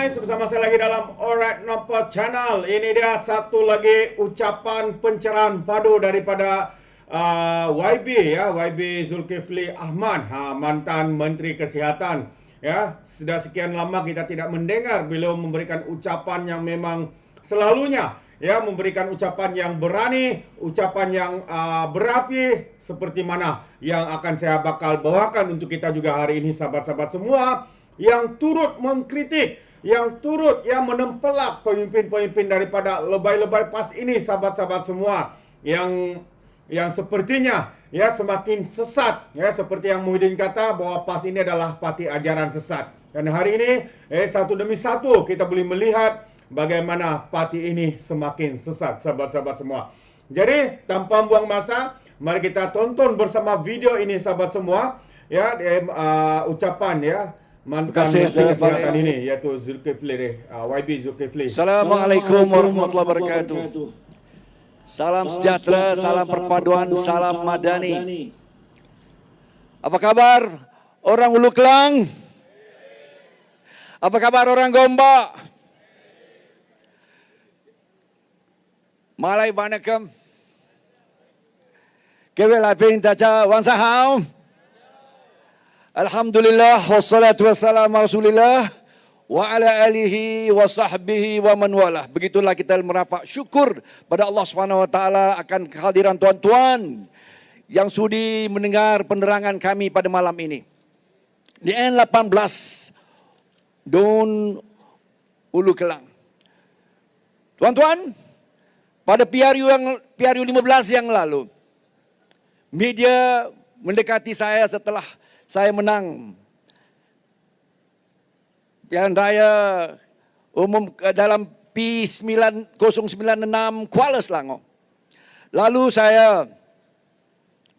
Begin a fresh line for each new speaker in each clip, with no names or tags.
guys, bersama saya lagi dalam Alright Nampak Channel. Ini dia satu lagi ucapan pencerahan padu daripada YB ya, YB Zulkifli Ahmad, mantan Menteri Kesihatan. Ya, sudah sekian lama kita tidak mendengar beliau memberikan ucapan yang memang selalunya ya memberikan ucapan yang berani, ucapan yang berapi seperti mana yang akan saya bakal bawakan untuk kita juga hari ini, sahabat-sahabat semua yang turut mengkritik, yang turut menempelak pemimpin-pemimpin daripada lebay-lebay PAS ini, sahabat-sahabat semua yang sepertinya ya semakin sesat ya, seperti yang Muhyiddin kata bahwa PAS ini adalah parti ajaran sesat. Dan hari ini satu demi satu kita boleh melihat bagaimana parti ini semakin sesat, sahabat-sahabat semua. Jadi tanpa buang masa, mari kita tonton bersama video ini, sahabat semua ya, ucapan ya mantan Menteri Kesehatan ini, yaitu Zulkifli, YB Zulkifli.
Assalamualaikum warahmatullahi wabarakatuh. Salam sejahtera, salam perpaduan, salam madani. Apa kabar orang Hulu Kelang? Apa kabar orang Gombak? Malay Banakam. Kewela Pintaca Wansahau. Alhamdulillah wassalatu wassalamu Rasulillah wa ala alihi wa sahbihi wa man walah. Begitulah kita merafak syukur pada Allah Subhanahu wa taala akan kehadiran tuan-tuan yang sudi mendengar penerangan kami pada malam ini. Di N18 Don Hulu Kelang. Tuan-tuan, pada PRU 15 yang lalu, media mendekati saya setelah saya menang pilihan raya umum dalam P9096 Kuala Selangor. Lalu saya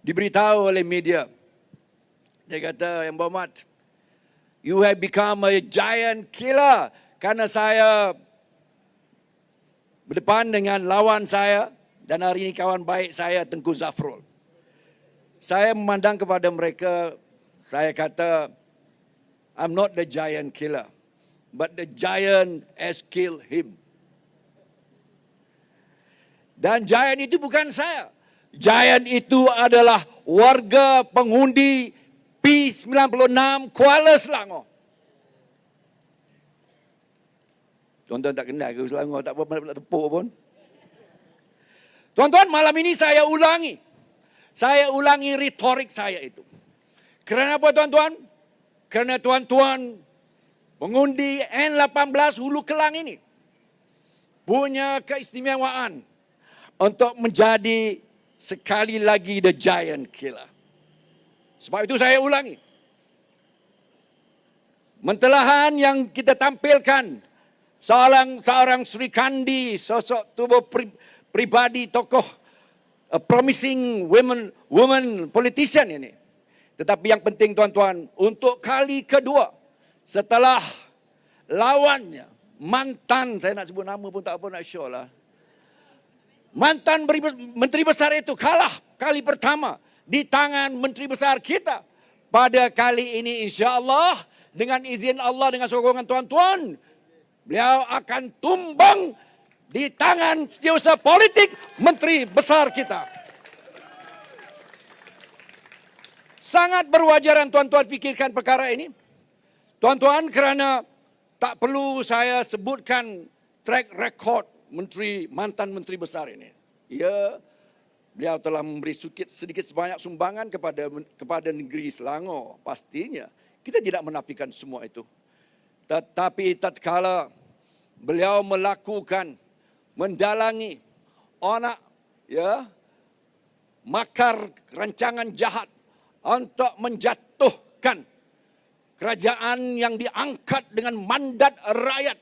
diberitahu oleh media, dia kata, Yang Berhormat, you have become a giant killer, karena saya berdepan dengan lawan saya dan hari ini kawan baik saya Tengku Zafrul. Saya memandang kepada mereka, saya kata, I'm not the giant killer, but the giant has killed him. Dan giant itu bukan saya. Giant itu adalah warga pengundi P96 Kuala Selangor. Tuan-tuan tak kenal ke Selangor, tak apa nak tepuk pun. Tuan-tuan, malam ini saya ulangi retorik saya itu. Kerana apa, tuan-tuan? Kerana tuan-tuan pengundi N18 Hulu Kelang ini punya keistimewaan untuk menjadi sekali lagi the giant killer. Sebab itu saya ulangi. Mentelahan yang kita tampilkan seorang Sri Kandi, sosok tubuh pribadi, tokoh promising woman politician ini. Tetapi yang penting, tuan-tuan, untuk kali kedua setelah lawannya, mantan, saya nak sebut nama pun tak apa, nak show lah. Mantan menteri besar itu kalah kali pertama di tangan menteri besar kita. Pada kali ini insya-Allah, dengan izin Allah, dengan sokongan tuan-tuan, beliau akan tumbang di tangan setiausaha politik menteri besar kita. Sangat berwajaran tuan-tuan fikirkan perkara ini. Tuan-tuan, kerana tak perlu saya sebutkan track record mantan menteri besar ini. Ya, beliau telah memberi sedikit sebanyak sumbangan kepada negeri Selangor. Pastinya kita tidak menafikan semua itu. Tetapi tatkala beliau mendalangi makar rancangan jahat untuk menjatuhkan kerajaan yang diangkat dengan mandat rakyat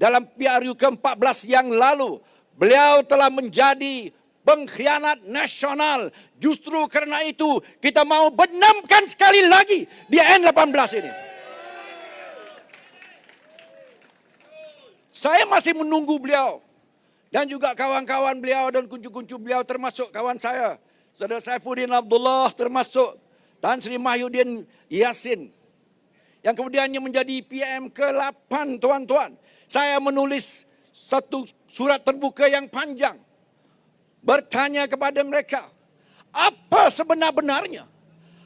dalam PRU ke-14 yang lalu, beliau telah menjadi pengkhianat nasional. Justru kerana itu kita mau benamkan sekali lagi di N18 ini. Saya masih menunggu beliau dan juga kawan-kawan beliau dan kuncu-kuncu beliau, termasuk kawan saya, Saudara Saifuddin Abdullah, termasuk Tan Sri Mahyudin Yassin, yang kemudiannya menjadi PM ke-8, tuan-tuan. Saya menulis satu surat terbuka yang panjang, bertanya kepada mereka, apa sebenar-benarnya?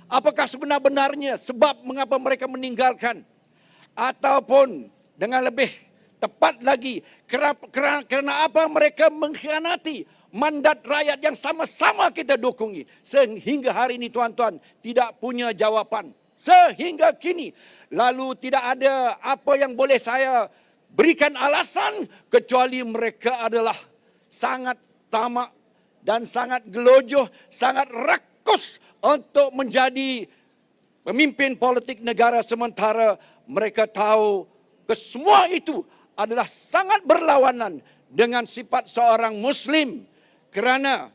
Apakah sebenar-benarnya sebab mengapa mereka meninggalkan? Ataupun dengan lebih tepat lagi, kerana apa mereka mengkhianati mandat rakyat yang sama-sama kita dukungi. Sehingga hari ini tuan-tuan tidak punya jawapan. Sehingga kini. Lalu tidak ada apa yang boleh saya berikan alasan kecuali mereka adalah sangat tamak dan sangat gelojoh, sangat rakus untuk menjadi pemimpin politik negara sementara mereka tahu kesemua itu adalah sangat berlawanan dengan sifat seorang Muslim. Kerana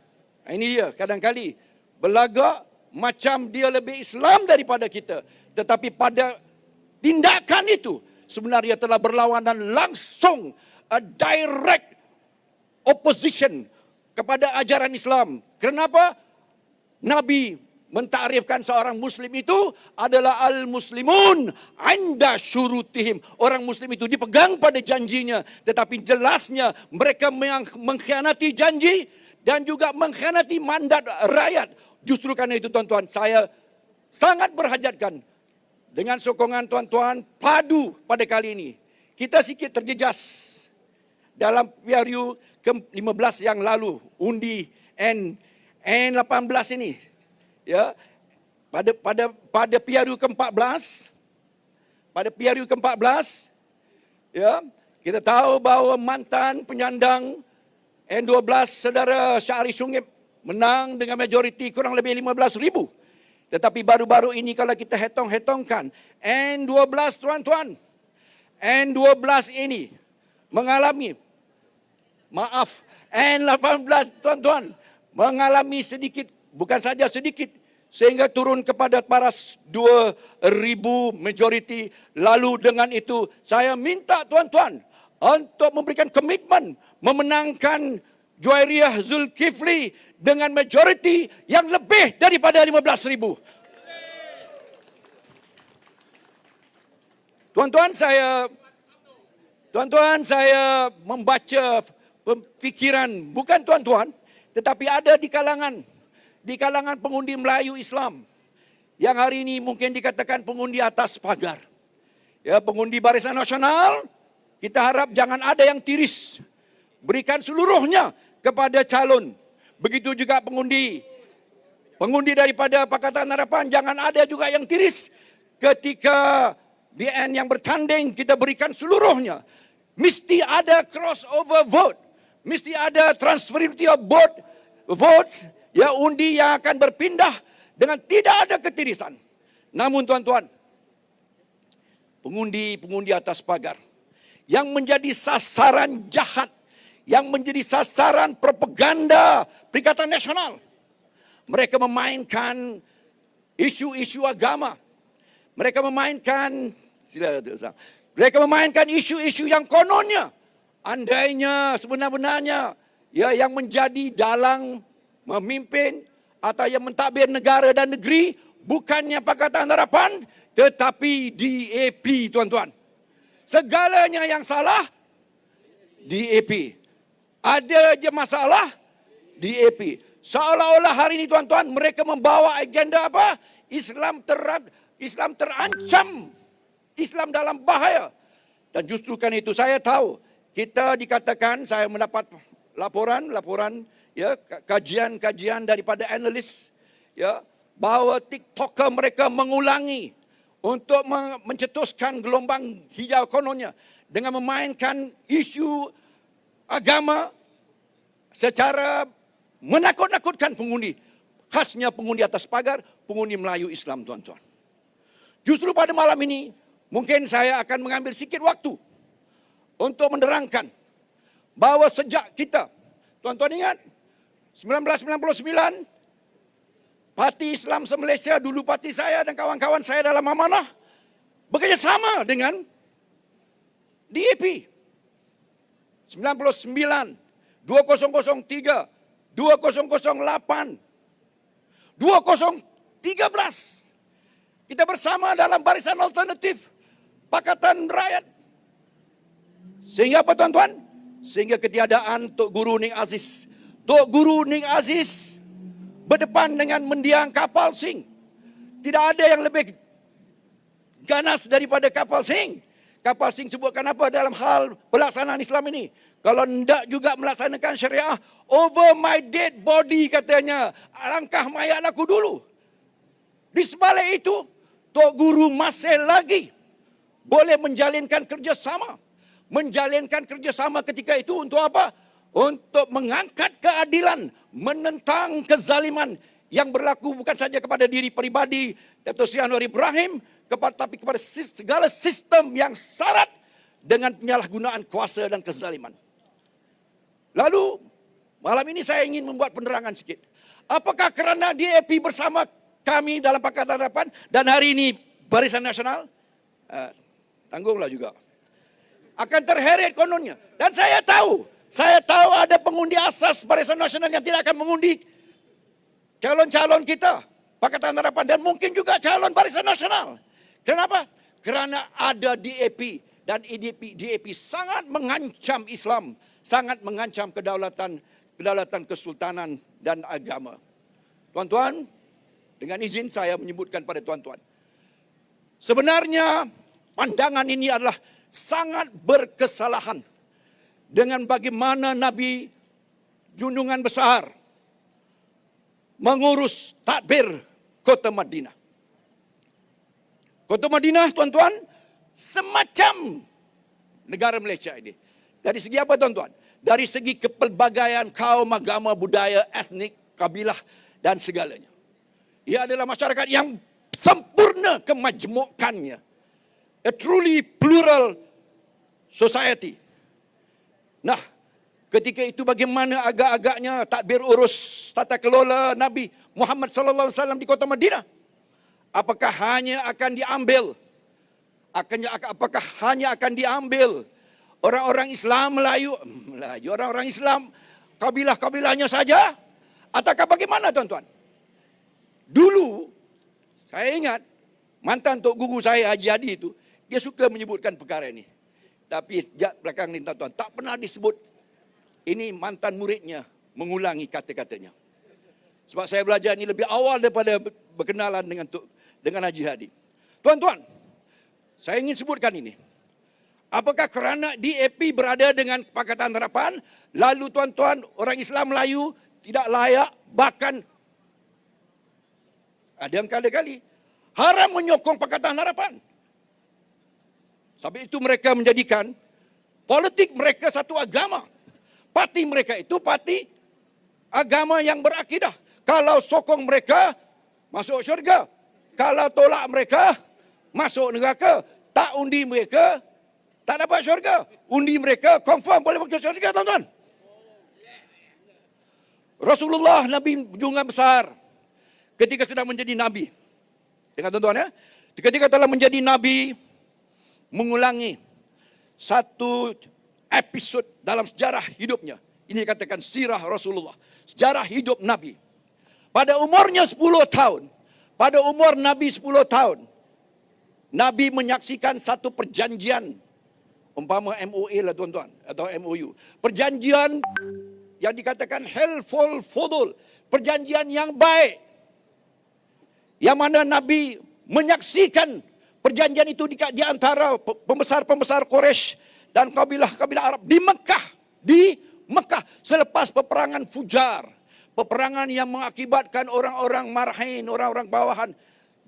ini dia kadang-kali berlagak macam dia lebih Islam daripada kita. Tetapi pada tindakan itu sebenarnya telah berlawanan langsung, a direct opposition kepada ajaran Islam. Kenapa? Nabi mentarifkan seorang Muslim itu adalah al-muslimun anda syurutihim. Orang Muslim itu dipegang pada janjinya. Tetapi jelasnya mereka mengkhianati janji dan juga mengkhianati mandat rakyat. Justru karena itu tuan-tuan, saya sangat berhajatkan dengan sokongan tuan-tuan padu pada kali ini. Kita sikit terjejas dalam PRU ke-15 yang lalu, undi N18 ini. Ya, pada PRU ke-14, ya, kita tahu bahawa mantan penyandang N12 saudara Syahri Shungib menang dengan majoriti kurang lebih 15,000. Tetapi baru-baru ini kalau kita hetong-hetongkan, N12 tuan-tuan, N12 ini mengalami, N18 tuan-tuan, mengalami sedikit, bukan saja sedikit, sehingga turun kepada paras 2,000 majoriti. Lalu dengan itu saya minta tuan-tuan untuk memberikan komitmen memenangkan Juwairiyah Zulkifli dengan majoriti yang lebih daripada 15,000. Tuan-tuan saya membaca pemikiran bukan tuan-tuan, tetapi ada di kalangan pengundi Melayu Islam yang hari ini mungkin dikatakan pengundi atas pagar. Ya, pengundi Barisan Nasional, kita harap jangan ada yang tiris. Berikan seluruhnya kepada calon. Begitu juga pengundi daripada Pakatan Harapan, jangan ada juga yang tiris. Ketika BN yang bertanding, kita berikan seluruhnya. Mesti ada crossover vote. Mesti ada transferability of votes. Ya, undi yang akan berpindah dengan tidak ada ketirisan. Namun tuan-tuan, pengundi atas pagar yang menjadi sasaran jahat, yang menjadi sasaran propaganda Perikatan Nasional. Mereka memainkan isu-isu agama. Mereka memainkan isu-isu yang kononnya, andainya sebenar-benarnya ya yang menjadi dalang memimpin atau yang mentadbir negara dan negeri bukannya Pakatan Harapan tetapi DAP, tuan-tuan. Segalanya yang salah DAP. Ada je masalah DAP. Seolah-olah hari ini tuan-tuan mereka membawa agenda apa? Islam terancam. Islam dalam bahaya. Dan justru kan itu saya tahu kita dikatakan, saya mendapat laporan ya, kajian daripada analis ya, bahawa TikToker mereka mengulangi untuk mencetuskan gelombang hijau kononnya dengan memainkan isu agama secara menakut-nakutkan pengundi. Khasnya pengundi atas pagar, pengundi Melayu Islam, tuan-tuan. Justru pada malam ini, mungkin saya akan mengambil sikit waktu untuk menerangkan bahawa sejak kita, tuan-tuan ingat, 1999, Parti Islam se-Malaysia, dulu parti saya dan kawan-kawan saya dalam amanah, bekerjasama dengan DAP. 99, 2003, 2008, 2013. Kita bersama dalam barisan alternatif Pakatan Rakyat. Sehingga apa tuan-tuan? Sehingga ketiadaan Tok Guru Ning Aziz. Tok Guru Ning Aziz berdepan dengan mendiang kapal Sing. Tidak ada yang lebih ganas daripada kapal Sing. Kapal Sing sebutkan apa dalam hal pelaksanaan Islam ini? Kalau hendak juga melaksanakan syariah, over my dead body katanya. Langkah mayat aku dulu. Di sebalik itu, Tok Guru masih lagi boleh menjalinkan kerjasama. Menjalinkan kerjasama ketika itu untuk apa? Untuk mengangkat keadilan, menentang kezaliman yang berlaku bukan saja kepada diri pribadi Dato' Sri Anwar Ibrahim, tapi kepada segala sistem yang syarat dengan penyalahgunaan kuasa dan kezaliman. Lalu, malam ini saya ingin membuat penerangan sikit. Apakah kerana DAP bersama kami dalam Pakatan Harapan dan hari ini Barisan Nasional, tanggunglah juga, akan terheret kononnya. Dan saya tahu ada pengundi asas Barisan Nasional yang tidak akan mengundi calon-calon kita, Pakatan Harapan, dan mungkin juga calon Barisan Nasional. Kenapa? Karena ada DAP dan DAP sangat mengancam Islam, sangat mengancam kedaulatan kesultanan dan agama. Tuan-tuan, dengan izin saya menyebutkan pada tuan-tuan, sebenarnya pandangan ini adalah sangat berkesalahan dengan bagaimana Nabi Junjungan Besar mengurus tadbir kota Madinah. Kota Madinah, tuan-tuan, semacam negara Malaysia ini. Dari segi apa, tuan-tuan? Dari segi kepelbagaian kaum, agama, budaya, etnik, kabilah, dan segalanya. Ia adalah masyarakat yang sempurna kemajmukannya. A truly plural society. Nah, ketika itu bagaimana agak-agaknya tadbir urus tata kelola Nabi Muhammad sallallahu alaihi wasallam di kota Madinah? Apakah hanya akan diambil orang-orang Islam Melayu, orang-orang Islam kabilah-kabilahnya saja? Ataukah bagaimana, tuan-tuan? Dulu saya ingat mantan Tok Guru saya Haji Hadi itu, dia suka menyebutkan perkara ini. Tapi sejak belakang ni, tuan-tuan, tak pernah disebut. Ini mantan muridnya mengulangi kata-katanya. Sebab saya belajar ini lebih awal daripada berkenalan dengan Haji Hadi. Tuan-tuan, saya ingin sebutkan ini. Apakah kerana DAP berada dengan Pakatan Harapan, lalu tuan-tuan, orang Islam Melayu tidak layak, bahkan ada yang kali-kali haram menyokong Pakatan Harapan. Sebab itu mereka menjadikan politik mereka satu agama. Parti mereka itu parti agama yang berakidah. Kalau sokong mereka, masuk syurga. Kalau tolak mereka, masuk neraka. Tak undi mereka, tak dapat syurga. Undi mereka, confirm boleh masuk syurga, tuan-tuan. Rasulullah, Nabi Junjungan Besar, ketika sedang menjadi Nabi. Dengar tuan-tuan ya. Ketika telah menjadi Nabi, mengulangi satu episod dalam sejarah hidupnya. Ini dikatakan sirah Rasulullah. Sejarah hidup Nabi. Pada umurnya 10 tahun. Pada umur Nabi 10 tahun. Nabi menyaksikan satu perjanjian. Umpama MOA lah, tuan-tuan. Atau MOU. Perjanjian yang dikatakan helpful fudul. Perjanjian yang baik. Yang mana Nabi menyaksikan perjanjian itu di antara pembesar-pembesar Quraisy dan kabilah-kabilah Arab di Mekah selepas peperangan Fujar, peperangan yang mengakibatkan orang-orang marhain, orang-orang bawahan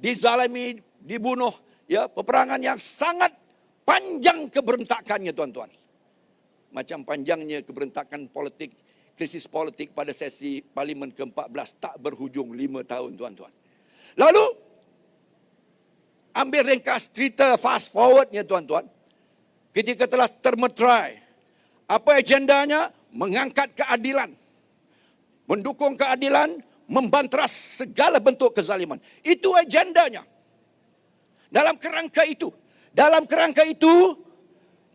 dizalimi, dibunuh, ya, peperangan yang sangat panjang keberontakannya, tuan-tuan. Macam panjangnya keberontakan politik, krisis politik pada sesi Parlimen ke-14 tak berhujung 5 tahun, tuan-tuan. Lalu ambil ringkas cerita fast forwardnya, tuan-tuan. Ketika telah termeterai, apa agendanya? Mengangkat keadilan, mendukung keadilan, membanteras segala bentuk kezaliman. Itu agendanya. Dalam kerangka itu,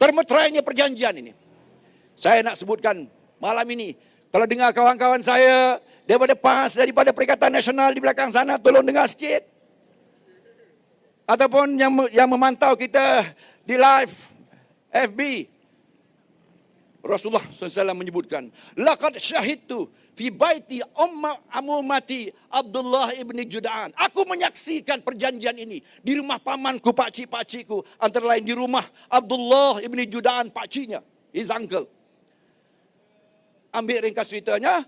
termeterainya perjanjian ini. Saya nak sebutkan malam ini, kalau dengar kawan-kawan saya daripada PAS, daripada Perikatan Nasional di belakang sana, tolong dengar sikit. ataupun yang memantau kita di live FB, Rasulullah SAW menyebutkan, laqad syahidtu fi baiti amumati Abdullah ibni Juda'an. Aku menyaksikan perjanjian ini di rumah pamanku, pakcik-pakcikku, antara lain di rumah Abdullah ibni Juda'an, pakciknya, his uncle. Ambil ringkas ceritanya,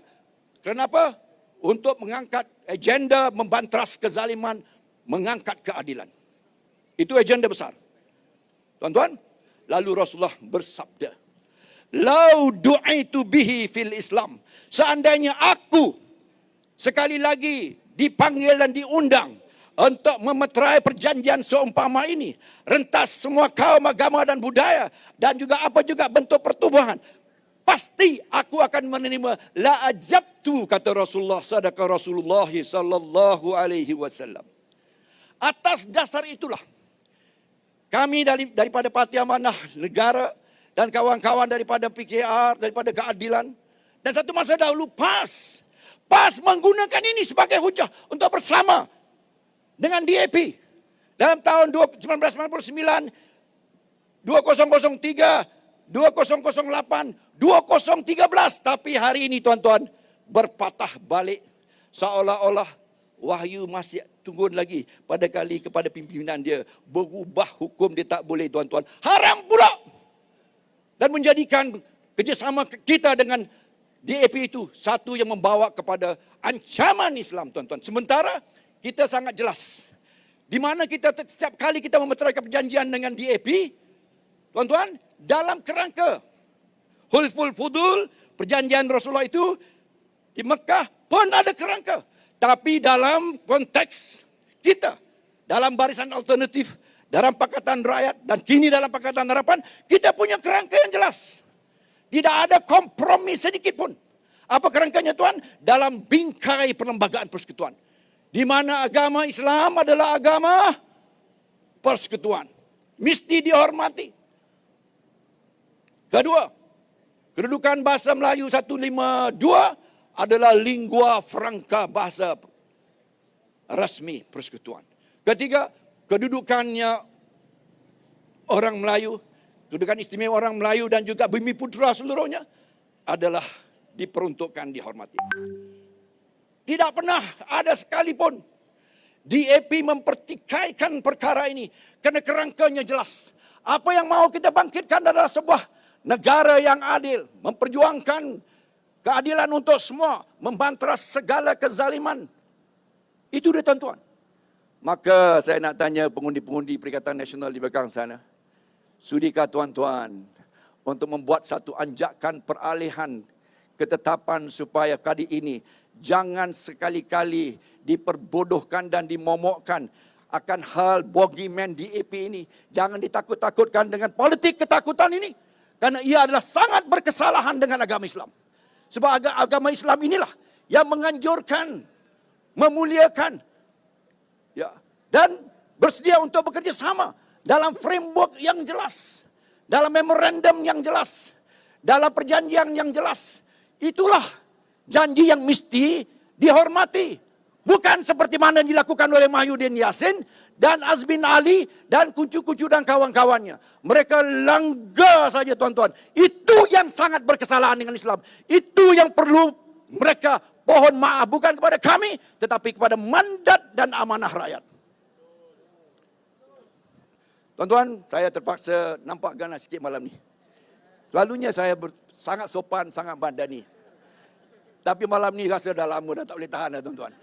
kenapa? Untuk mengangkat agenda membantras kezaliman, mengangkat keadilan. Itu agenda besar. Tuan-tuan, lalu Rasulullah bersabda, "Lau du'itu bihi fil Islam." Seandainya aku sekali lagi dipanggil dan diundang untuk memeterai perjanjian seumpama ini, rentas semua kaum, agama dan budaya, dan juga apa juga bentuk pertubuhan, pasti aku akan menerima. La ajabtu, kata Rasulullah, sadaqa Rasulullah sallallahu alaihi wasallam. Atas dasar itulah kami daripada Parti Amanah Negara dan kawan-kawan daripada PKR, daripada keadilan, dan satu masa dahulu PAS menggunakan ini sebagai hujah untuk bersama dengan DAP dalam tahun 1999, 2003, 2008, 2013. Tapi hari ini tuan-tuan berpatah balik, seolah-olah wahyu masih tunggu lagi kepada pimpinan dia. Berubah hukum dia tak boleh tuan-tuan. Haram pula. Dan menjadikan kerjasama kita dengan DAP itu satu yang membawa kepada ancaman Islam tuan-tuan. Sementara kita sangat jelas. Di mana kita setiap kali kita memeterai perjanjian dengan DAP, tuan-tuan, dalam kerangka Hulful Fudul, perjanjian Rasulullah itu di Mekah pun ada kerangka. Tapi dalam konteks kita, dalam barisan alternatif, dalam Pakatan Rakyat, dan kini dalam Pakatan Harapan, kita punya kerangka yang jelas. Tidak ada kompromi sedikit pun. Apa kerangkanya tuan? Dalam bingkai perlembagaan persekutuan. Di mana agama Islam adalah agama persekutuan. Mesti dihormati. Kedua, kedudukan bahasa Melayu 152 adalah lingua franca, bahasa rasmi persekutuan. Ketiga, kedudukannya orang Melayu, kedudukan istimewa orang Melayu dan juga Bumi Putra seluruhnya adalah diperuntukkan, dihormati. Tidak pernah ada sekalipun DAP mempertikaikan perkara ini kerana kerangkanya jelas. Apa yang mau kita bangkitkan adalah sebuah negara yang adil, memperjuangkan keadilan untuk semua, membantras segala kezaliman. Itu dia tuan-tuan. Maka saya nak tanya pengundi-pengundi Perikatan Nasional di belakang sana. Sudikah tuan-tuan untuk membuat satu anjakan peralihan ketetapan supaya kali ini jangan sekali-kali diperbodohkan dan dimomokkan akan hal boogeyman DAP ini. Jangan ditakut-takutkan dengan politik ketakutan ini. Karena ia adalah sangat berkesalahan dengan agama Islam. Sebab agama Islam inilah yang menganjurkan, memuliakan, ya, dan bersedia untuk bekerja sama dalam framework yang jelas, dalam memorandum yang jelas, dalam perjanjian yang jelas. Itulah janji yang mesti dihormati. Bukan seperti mana dilakukan oleh Mahyudin Yassin dan Azmin Ali dan kucu-kucu dan kawan-kawannya. Mereka langgar saja tuan-tuan. Itu yang sangat berkesalahan dengan Islam. Itu yang perlu mereka pohon maaf. Bukan kepada kami, tetapi kepada mandat dan amanah rakyat. Tuan-tuan, saya terpaksa nampak ganas sikit malam ni. Selalunya saya sangat sopan, sangat madani. Tapi malam ni rasa dah lama dah tak boleh tahan dah tuan-tuan.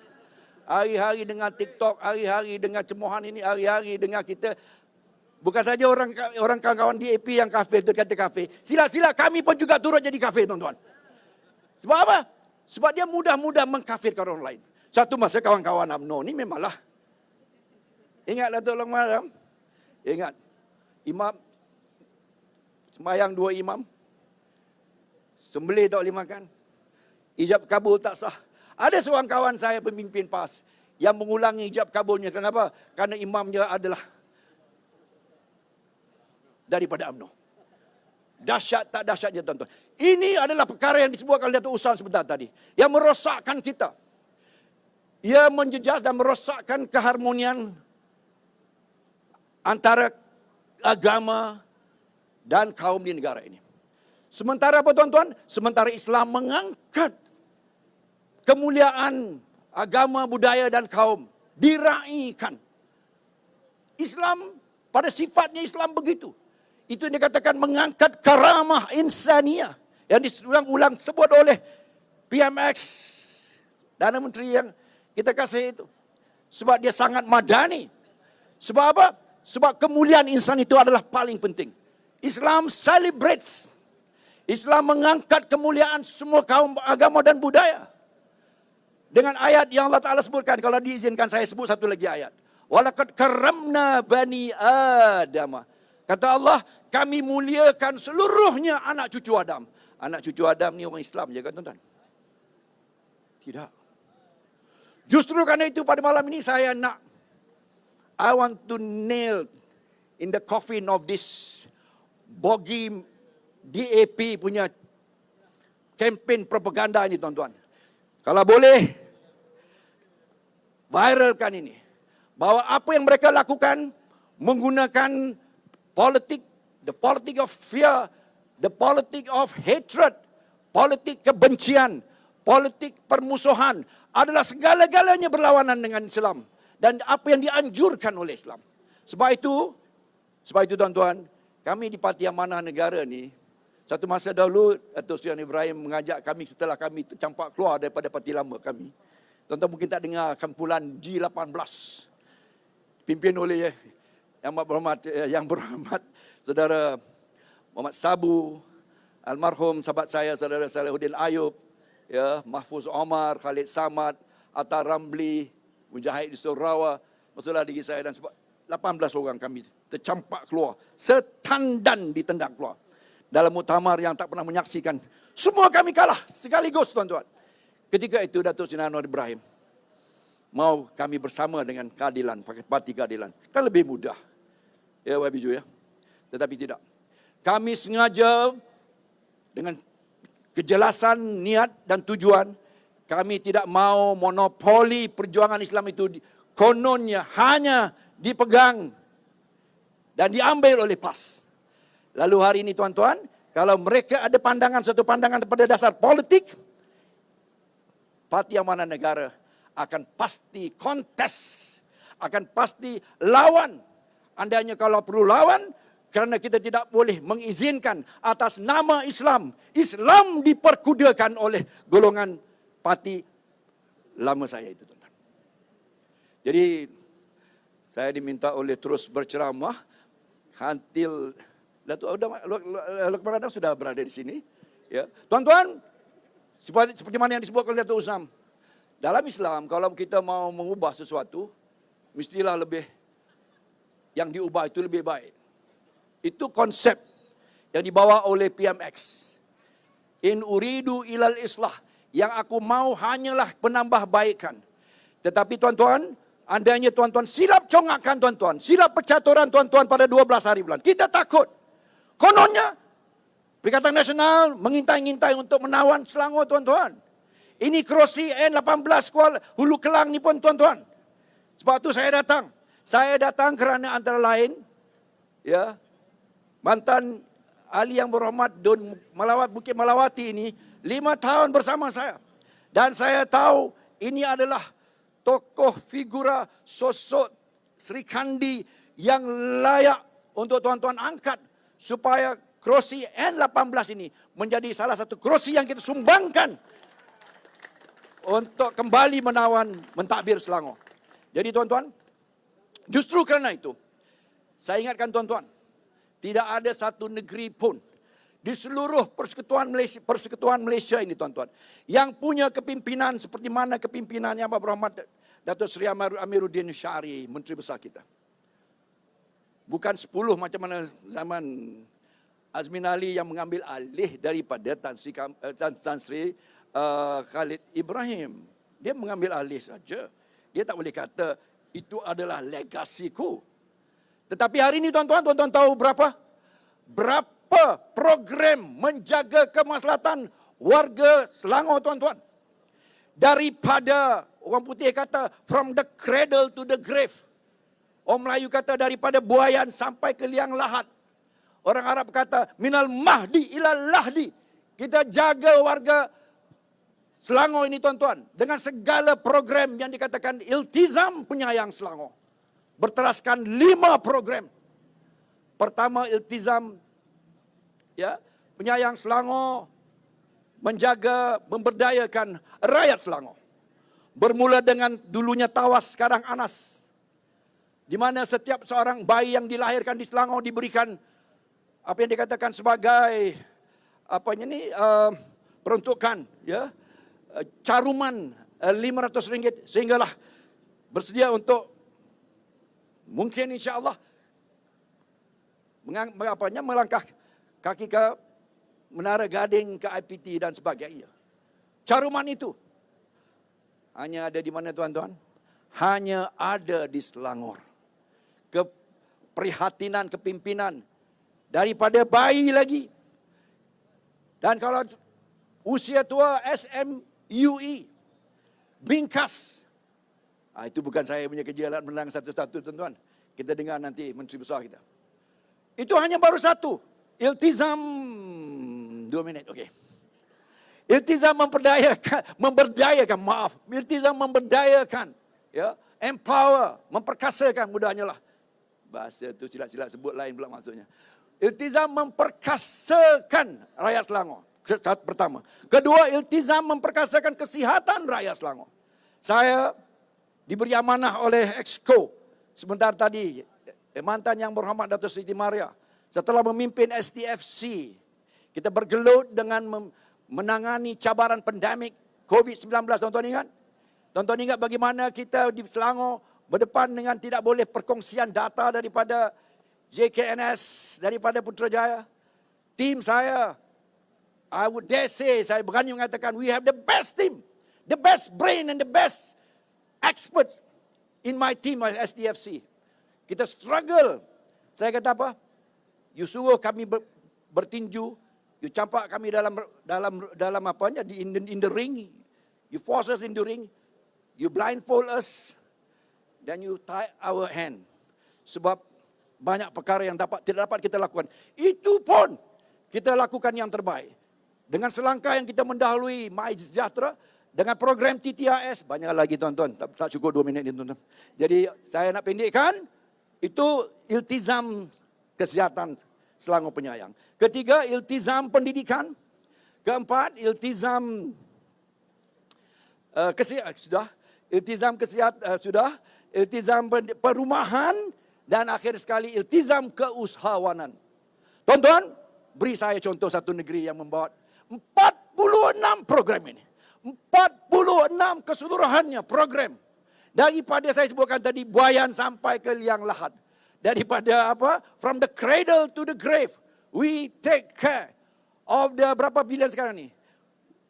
Hari-hari dengar TikTok, hari-hari dengar cemohan ini, hari-hari dengar kita. Bukan saja orang kawan-kawan DAP yang kafir, tu kata kafir. Sila-sila kami pun juga turut jadi kafir tuan-tuan. Sebab apa? Sebab dia mudah-mudah mengkafirkan orang lain. Satu masa kawan-kawan UMNO ni memanglah. Ingatlah Datuk Long Maram. Ingat. Imam, sembahyang 2 imam. Sembelih tak boleh makan. Ijab kabul tak sah. Ada seorang kawan saya pemimpin PAS yang mengulangi ijab kabulnya. Kenapa? Karena imamnya adalah daripada UMNO. Dahsyat tak dahsyatnya tuan-tuan. Ini adalah perkara yang disebutkan oleh Datuk Usman sebentar tadi. Yang merosakkan kita. Ia menjejas dan merosakkan keharmonian antara agama dan kaum di negara ini. Sementara apa tuan-tuan? Sementara Islam mengangkat kemuliaan agama, budaya dan kaum, diraihkan. Islam pada sifatnya Islam begitu. Itu yang dikatakan mengangkat karamah insaniyah yang diulang-ulang sebut oleh PMX, Perdana Menteri yang kita kasih itu. Sebab dia sangat madani. Sebab apa? Sebab kemuliaan insan itu adalah paling penting. Islam celebrates. Islam mengangkat kemuliaan semua kaum, agama dan budaya. Dengan ayat yang Allah Ta'ala sebutkan. Kalau diizinkan saya sebut satu lagi ayat. Walaqad karramna bani Adam. Kata Allah, kami muliakan seluruhnya anak cucu Adam. Anak cucu Adam ni orang Islam je kan tuan-tuan? Tidak. Justru karena itu pada malam ini saya nak, I want to nail in the coffin of this bogi DAP punya campaign propaganda ini tuan-tuan. Kalau boleh, viralkan ini. Bahwa apa yang mereka lakukan menggunakan politik, the politic of fear, the politic of hatred, politik kebencian, politik permusuhan adalah segala-galanya berlawanan dengan Islam dan apa yang dianjurkan oleh Islam. Sebab itu tuan-tuan, kami di Parti Amanah Negara ni, satu masa dahulu Datuk Seri Ibrahim mengajak kami setelah kami tercampak keluar daripada parti lama kami. Tuan-tuan mungkin tak dengar kumpulan G18 pimpin oleh yang berhormat Saudara Muhammad Sabu, almarhum sahabat saya Saudara Salahuddin Ayub, ya, Mahfuz Omar, Khalid Samad, Atta Ramli, Mujahid di Sarawak, maksudlah diri saya dan 18 orang kami tercampak keluar, setandan ditendang keluar. Dalam muktamar yang tak pernah menyaksikan, semua kami kalah sekaligus tuan-tuan. Ketika itu Datuk Seri Anwar Ibrahim mau kami bersama dengan keadilan, parti keadilan. Kan lebih mudah. Ya, YB Ju ya. Tetapi tidak. Kami sengaja dengan kejelasan niat dan tujuan, kami tidak mau monopoli perjuangan Islam itu kononnya hanya dipegang dan diambil oleh PAS. Lalu hari ini tuan-tuan, kalau mereka ada pandangan, satu pandangan pada dasar politik, Parti Amanah Negara akan pasti kontes, akan pasti lawan. Andainya kalau perlu lawan, kerana kita tidak boleh mengizinkan atas nama Islam, Islam diperkudakan oleh golongan parti lama saya itu, tuan-tuan. Jadi, saya diminta oleh terus berceramah, until Datuk Kepala Adam sudah berada di sini. Ya, tuan-tuan, seperti mana yang disebutkan oleh Datuk Usam, dalam Islam, kalau kita mau mengubah sesuatu, mestilah lebih, yang diubah itu lebih baik. Itu konsep yang dibawa oleh PMX. In uridu ilal islah. Yang aku mau hanyalah penambahbaikan. Tetapi tuan-tuan, andainya tuan-tuan silap congakan tuan-tuan, silap percaturan tuan-tuan pada 12 hari bulan. Kita takut. Kononnya, Perikatan Nasional mengintai-ngintai untuk menawan Selangor tuan-tuan. Ini kerusi N18 Kuala Hulu Kelang ni pun tuan-tuan. Sebab tu saya datang. Saya datang kerana antara lain, ya, mantan ahli yang berhormat Dun Malawat Bukit Malawati ini 5 tahun bersama saya. Dan saya tahu ini adalah tokoh figura sosok Sri Kandi yang layak untuk tuan-tuan angkat supaya kerusi N18 ini menjadi salah satu kerusi yang kita sumbangkan untuk kembali menawan mentadbir Selangor. Jadi tuan-tuan, justru kerana itu, saya ingatkan tuan-tuan, tidak ada satu negeri pun di seluruh persekutuan Malaysia ini tuan-tuan, yang punya kepimpinan seperti mana kepimpinan yang berhormat Datuk Seri Amiruddin Syari, Menteri Besar kita. Bukan 10 macam mana zaman Azmin Ali yang mengambil alih daripada Tan Sri Khalid Ibrahim. Dia mengambil alih saja. Dia tak boleh kata itu adalah legasiku. Tetapi hari ini tuan-tuan tahu berapa program menjaga kemaslahatan warga Selangor tuan-tuan. Daripada orang putih kata from the cradle to the grave. Orang Melayu kata daripada Buayan sampai ke Liang Lahat. Orang Arab kata minal mahdi ilal lahdi. Kita jaga warga Selangor ini tuan-tuan. Dengan segala program yang dikatakan Iltizam Penyayang Selangor. Berteraskan 5 program. Pertama Iltizam Penyayang Selangor. Menjaga, memberdayakan rakyat Selangor. Bermula dengan dulunya Tawas, sekarang Anas. Di mana setiap seorang bayi yang dilahirkan di Selangor diberikan apa yang dikatakan sebagai peruntukan caruman RM500 sehinggalah bersedia untuk mungkin insya-Allah melangkah kaki ke Menara Gading, ke IPT dan sebagainya. Caruman itu hanya ada di mana tuan-tuan? Hanya ada di Selangor. Keprihatinan kepimpinan daripada bayi lagi. Dan kalau usia tua SMUE, Bingkas. Itu bukan saya punya kerja alat menang satu-satu tuan-tuan. Kita dengar nanti Menteri Besar kita. Itu hanya baru satu. Iltizam 2 minit, okey. Iltizam memberdayakan, empower, memperkasakan, mudahnya lah. Bahasa itu silap-silap sebut lain pula maksudnya. Iltizam memperkasakan rakyat Selangor. Pertama. Kedua, iltizam memperkasakan kesihatan rakyat Selangor. Saya diberi amanah oleh Exco sebentar tadi, mantan Yang Berhormat Datuk Siti Maria. Setelah memimpin STFC, kita bergelut dengan menangani cabaran pandemik COVID-19. Tuan-tuan ingat? Tuan-tuan ingat bagaimana kita di Selangor berdepan dengan tidak boleh perkongsian data daripada JKNS, daripada Putrajaya. Tim saya, I would dare say, saya berani mengatakan, we have the best team, the best brain and the best experts in my team at SDFC. Kita struggle. Saya kata apa? You suruh kami bertinju, you campak kami dalam apanya in the ring, you force us in the ring, you blindfold us, then you tie our hand. Sebab banyak perkara yang tidak dapat kita lakukan. Itu pun kita lakukan yang terbaik. Dengan selangkah yang kita mendahului MySejahtera, dengan program TTRS, banyak lagi tuan-tuan, tak cukup 2 minit ini tuan-tuan. Jadi saya nak pendekkan, itu iltizam kesihatan Selangor Penyayang. Ketiga, iltizam pendidikan. Keempat, iltizam kesihatan, iltizam kesihatan sudah, iltizam perumahan, dan akhir sekali iltizam keusahawanan. Tuan-tuan, beri saya contoh satu negeri yang membawa 46 program ini. 46 keseluruhannya program. Daripada saya sebutkan tadi, Buayan sampai ke Liang Lahat. Daripada apa? From the cradle to the grave. We take care of the berapa bilion sekarang ni?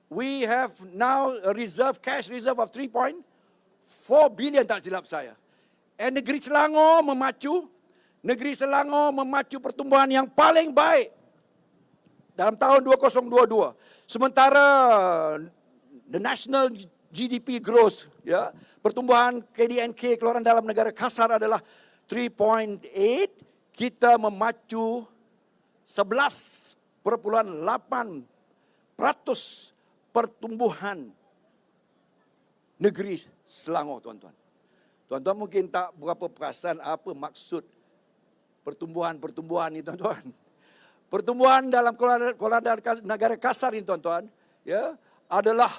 We have now a cash reserve of 3.4 bilion tak silap saya. Negeri Selangor memacu pertumbuhan yang paling baik dalam tahun 2022. Sementara the national GDP growth, pertumbuhan KDNK keluaran dalam negara kasar adalah 3.8, kita memacu 11.8% pertumbuhan negeri Selangor, tuan-tuan. Tuan-tuan mungkin tak berapa perasan apa maksud pertumbuhan ini, tuan-tuan. Pertumbuhan dalam keluaran negara kasar ini, tuan-tuan, adalah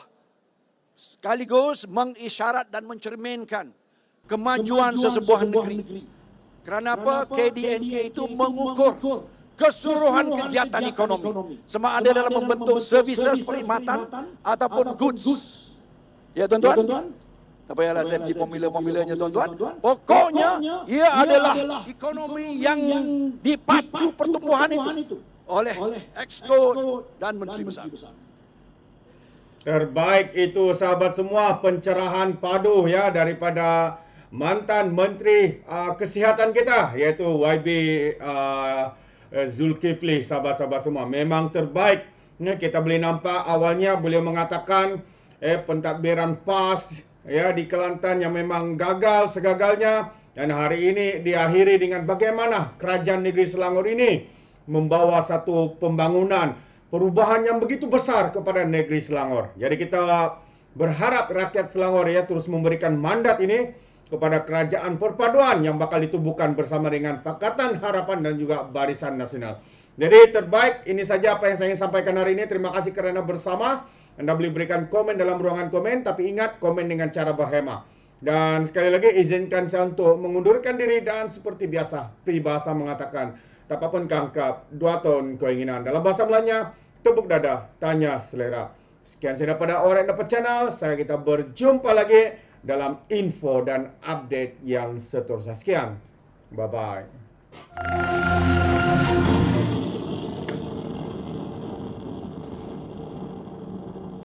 sekaligus mengisyarat dan mencerminkan kemajuan sesebuah negeri. Kerana apa? KDNK itu mengukur keseluruhan kegiatan ekonomi. Sama ada dalam membentuk services perkhidmatan ataupun goods. Ya tuan-tuan? Tak payahlah saya pergi formula-formulanya tuan-tuan. Pokoknya ia adalah ekonomi yang dipacu pertumbuhan itu oleh Exco dan Menteri Besar.
Terbaik itu sahabat semua, pencerahan padu daripada mantan Menteri Kesihatan kita, iaitu YB Zulkifli. Sahabat-sahabat semua, memang terbaik. Kita boleh nampak awalnya beliau mengatakan pentadbiran PAS di Kelantan yang memang gagal segagalnya. Dan hari ini diakhiri dengan bagaimana kerajaan negeri Selangor ini membawa satu pembangunan, perubahan yang begitu besar kepada negeri Selangor. Jadi kita berharap rakyat Selangor ya terus memberikan mandat ini kepada kerajaan perpaduan yang bakal ditubuhkan bersama dengan Pakatan Harapan dan juga Barisan Nasional. Jadi terbaik, ini saja apa yang saya ingin sampaikan hari ini. Terima kasih kerana bersama. Anda boleh berikan komen dalam ruangan komen, tapi ingat komen dengan cara berhema. Dan sekali lagi izinkan saya untuk mengundurkan diri dan seperti biasa, peribahasa mengatakan, tak apa pun kangkap, 2 tahun keinginan. Dalam bahasa Melayunya, tepuk dada, tanya selera. Sekian saya daripada Orang Dapat Channel. Kita berjumpa lagi dalam info dan update yang seterusnya. Sekian. Bye-bye.